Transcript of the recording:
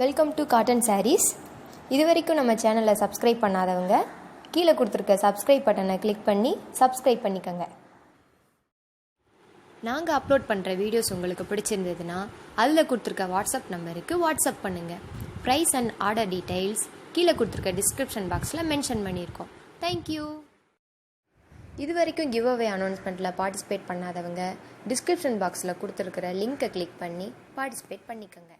Welcome to cotton saris. இது வரைக்கும் நம்ம சேனலை சப்ஸ்கிரைப் பண்ணாதவங்க கீழே கொடுத்துருக்க சப்ஸ்கிரைப் பட்டனை கிளிக் பண்ணி சப்ஸ்கிரைப் பண்ணிக்கோங்க. நாங்கள் அப்லோட் பண்ணுற வீடியோஸ் உங்களுக்கு பிடிச்சிருந்ததுன்னா அதில் கொடுத்துருக்க வாட்ஸ்அப் நம்பருக்கு வாட்ஸ்அப் பண்ணுங்கள். ப்ரைஸ் அண்ட் ஆர்டர் டீட்டெயில்ஸ் கீழே கொடுத்துருக்க டிஸ்கிரிப்ஷன் பாக்ஸில் மென்ஷன் பண்ணியிருக்கோம். தேங்க்யூ. இது வரைக்கும் கிவ் அவே அனௌன்ஸ்மெண்ட்டில் பார்ட்டிசிபேட் பண்ணாதவங்க டிஸ்கிரிப்ஷன் பாக்ஸில் கொடுத்துருக்கிற லிங்க்கை கிளிக் பண்ணி பார்ட்டிசிபேட் பண்ணிக்கோங்க.